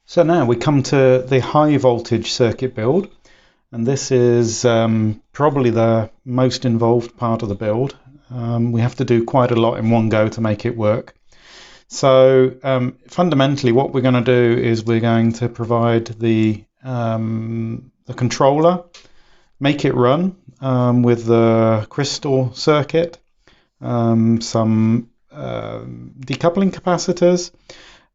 So now we come to the high voltage circuit build, and this is probably the most involved part of the build. We have to do quite a lot in one go to make it work. So fundamentally what we're going to do is we're going to provide the controller, make it run with the crystal circuit, some decoupling capacitors,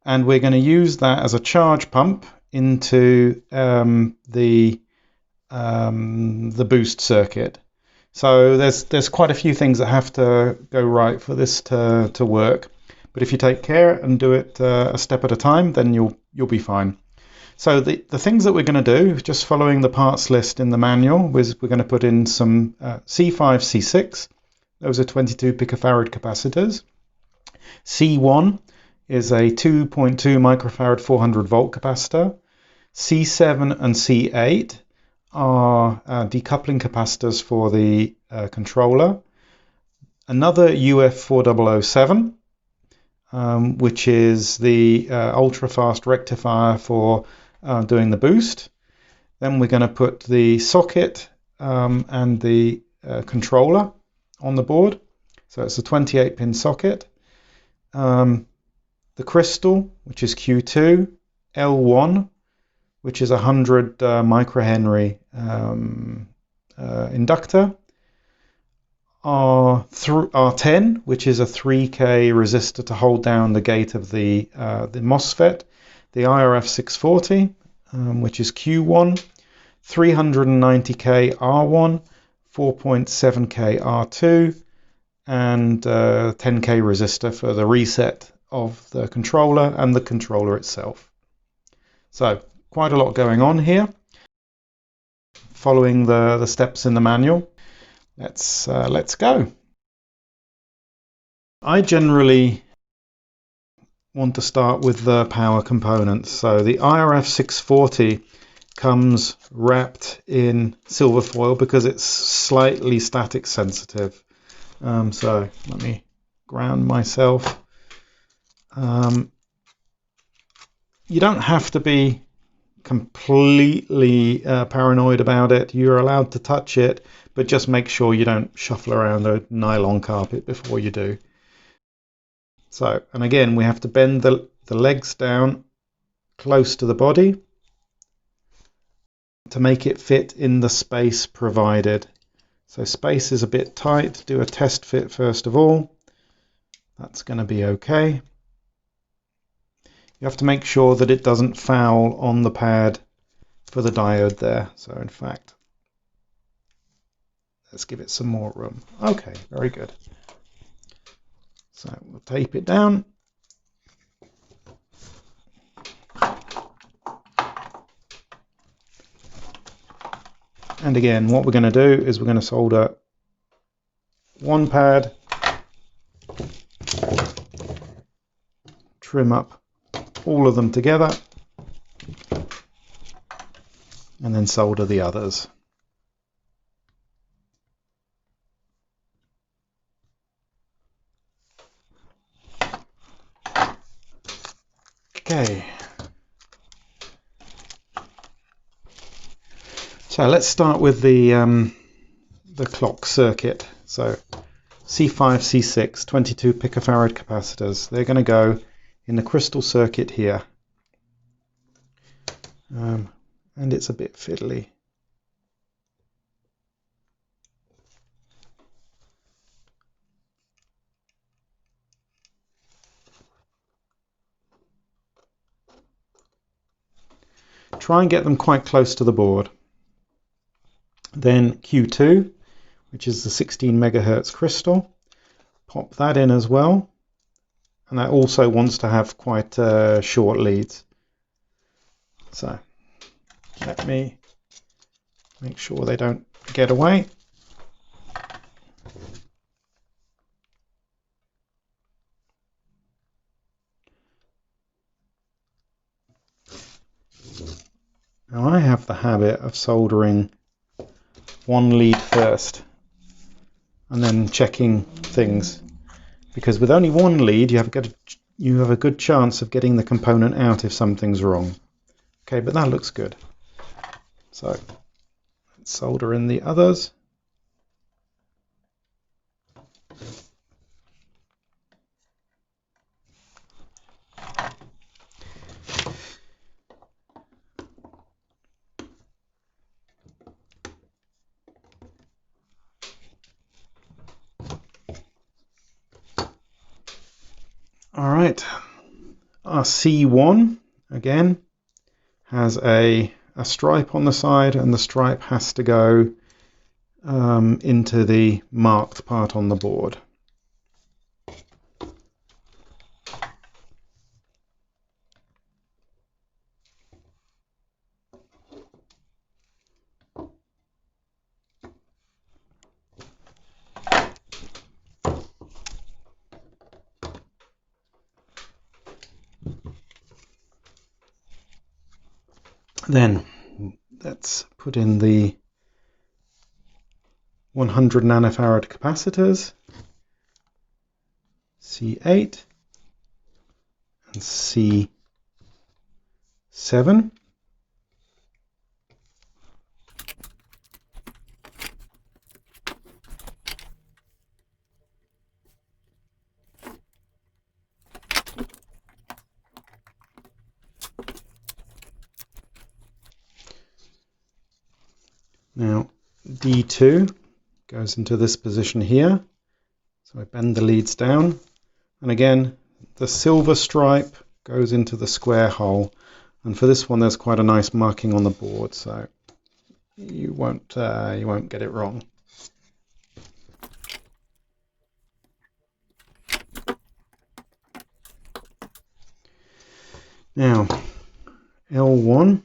and we're going to use that as a charge pump into the boost circuit. So there's quite a few things that have to go right for this to work, but if you take care and do it a step at a time, then you'll be fine. So the things that we're going to do, just following the parts list in the manual, is we're going to put in some C5, C6. Those are 22 picofarad capacitors. C1 is a 2.2 microfarad 400 volt capacitor. C7 and C8 are decoupling capacitors for the controller. Another UF4007, which is the ultra fast rectifier for doing the boost. Then we're going to put the socket and the controller on the board. So it's a 28 pin socket. The crystal, which is Q2, L1, which is 100 microhenry inductor, R10, which is a 3K resistor to hold down the gate of the MOSFET, the IRF640, which is Q1, 390K R1, 4.7K R2, and 10K resistor for the reset of the controller and the controller itself. So quite a lot going on here. Following the steps in the manual, let's go. I generally want to start with the power components. So the IRF640 comes wrapped in silver foil because it's slightly static sensitive. So let me ground myself. You don't have to be completely paranoid about it. You're allowed to touch it, but just make sure you don't shuffle around a nylon carpet before you do. So, and again, we have to bend the legs down close to the body to make it fit in the space provided. So space is a bit tight. Do a test fit first of all. That's going to be okay. You have to make sure that it doesn't foul on the pad for the diode there. So in fact, let's give it some more room. Okay, very good. So we'll tape it down. And again, what we're going to do is we're going to solder one pad, trim up all of them together, and then solder the others. Okay. So let's start with the clock circuit. So C5, C6, 22 picofarad capacitors. They're going to go in the crystal circuit here. And it's a bit fiddly. Try and get them quite close to the board. Then Q2, which is the 16 megahertz crystal, pop that in as well, and that also wants to have quite short leads. So let me make sure they don't get away. Now I have the habit of soldering one lead first and then checking things, because with only one lead you have a good chance of getting the component out if something's wrong. Okay, but that looks good. So let's solder in the others. All right, our C1 again has a stripe on the side, and the stripe has to go into the marked part on the board. Then let's put in the 100 nanofarad capacitors, C8 and C7. Now D2 goes into this position here, so I bend the leads down, and again the silver stripe goes into the square hole, and for this one there's quite a nice marking on the board, so you won't get it wrong. Now L1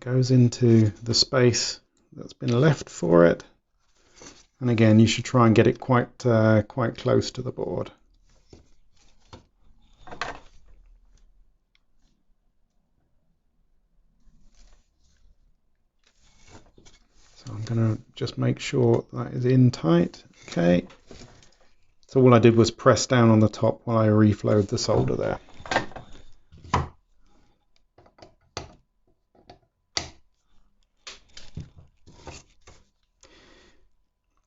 goes into the space that's been left for it, and again you should try and get it quite close to the board. So I'm going to just make sure that is in tight. Okay, so all I did was press down on the top while I reflowed the solder there.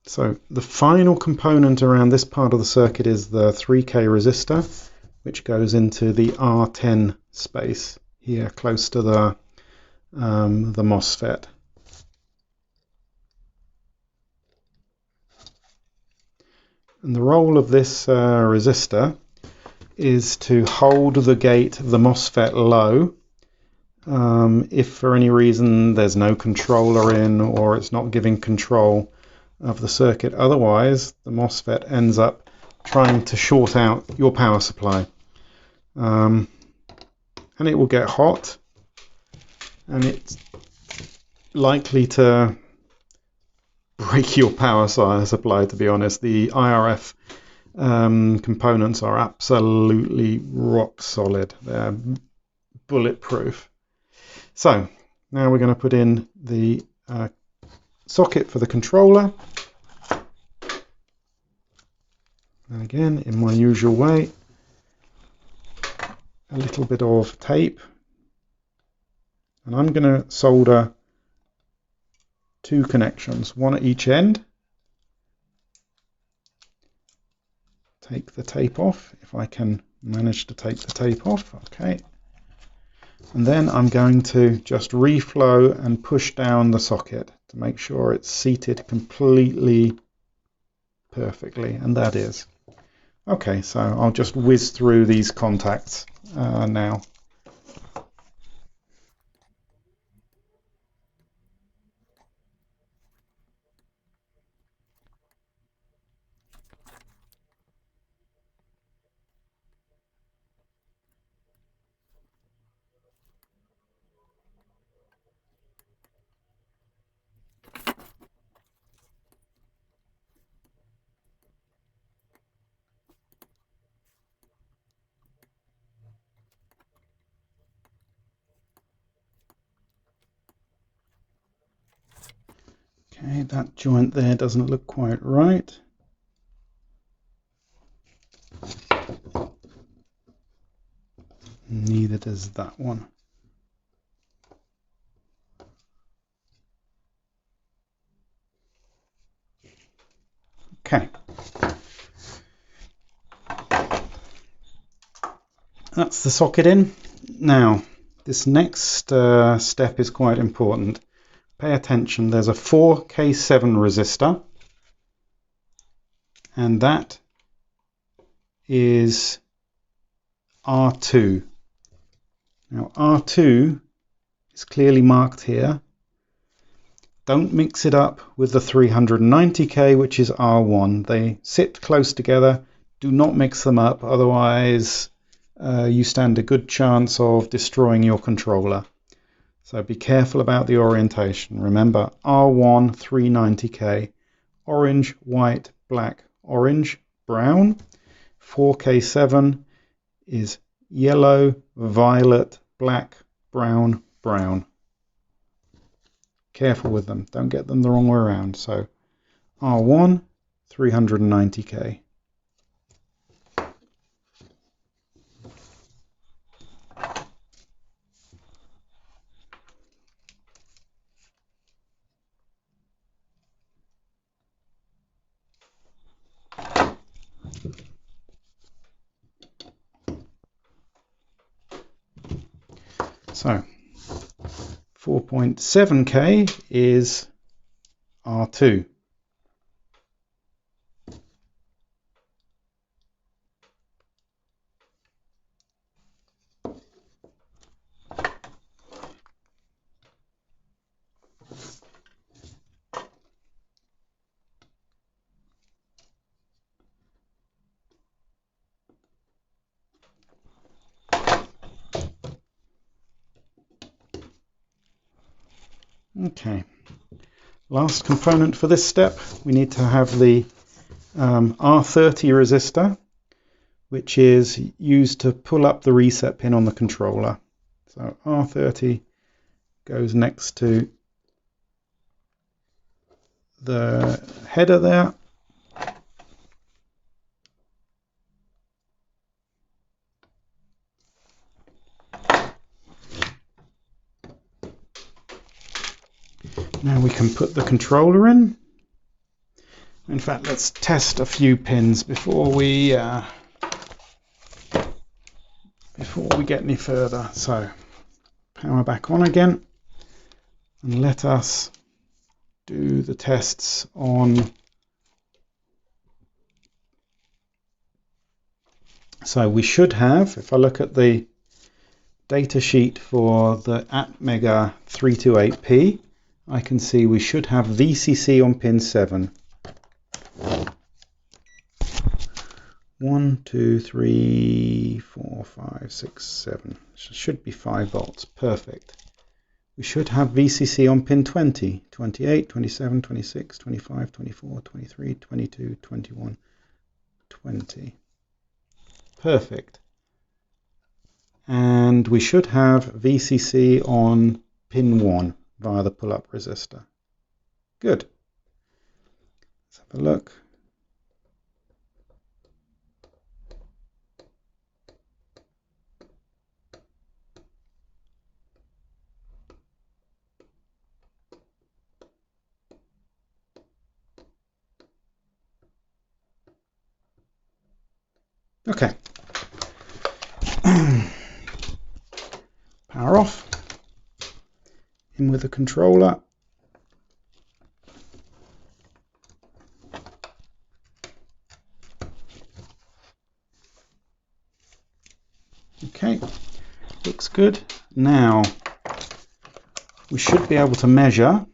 So the final component around this part of the circuit is the 3K resistor, which goes into the R10 space here close to the MOSFET. And the role of this resistor is to hold the gate of the MOSFET low if for any reason there's no controller in or it's not giving control of the circuit. Otherwise the MOSFET ends up trying to short out your power supply, and it will get hot, and it's likely to break your power supply, to be honest. The IRF components are absolutely rock solid. They're bulletproof. So now we're going to put in the socket for the controller. And again, in my usual way, a little bit of tape, and I'm going to solder 2 connections, one at each end. Take the tape off, if I can manage to take the tape off. Okay, and then I'm going to just reflow and push down the socket to make sure it's seated completely perfectly, and that is. Okay, so I'll just whiz through these contacts now. Okay, that joint there doesn't look quite right. Neither does that one. Okay. That's the socket in. Now, this next step is quite important. Pay attention, there's a 4K7 resistor, and that is R2. Now R2 is clearly marked here. Don't mix it up with the 390K, which is R1. They sit close together. Do not mix them up, otherwise you stand a good chance of destroying your controller. So be careful about the orientation. Remember, R1 390K, orange, white, black, orange, brown. 4K7 is yellow, violet, black, brown, brown. Careful with them, don't get them the wrong way around. So R1 390K. So 4.7K is R2. Okay, last component for this step, we need to have the R30 resistor, which is used to pull up the reset pin on the controller. So R30 goes next to the header there. Now we can put the controller in. In fact, let's test a few pins before we get any further. So power back on again, and let us do the tests on. So we should have, if I look at the data sheet for the Atmega 328P, I can see we should have VCC on pin 7. 1, 2, 3, 4, 5, 6, 7. Should be 5 volts. Perfect. We should have VCC on pin 20, 28, 27, 26, 25, 24, 23, 22, 21, 20. Perfect. And we should have VCC on pin 1 via the pull-up resistor. Good. Let's have a look. Okay. Power off. In with the controller. Okay, looks good. Now we should be able to measure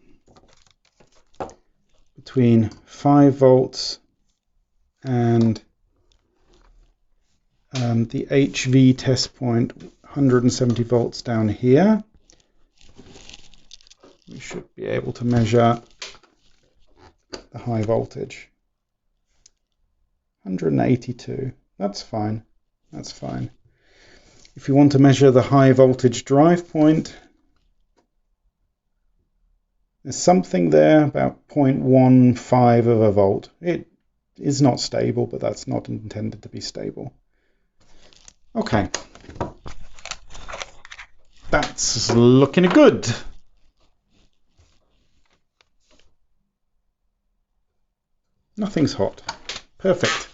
between 5 volts and the HV test point, 170 volts down here. We should be able to measure the high voltage. 182. That's fine. That's fine. If you want to measure the high voltage drive point, there's something there about 0.15 of a volt. It is not stable, but that's not intended to be stable. Okay. That's looking good. Nothing's hot. Perfect.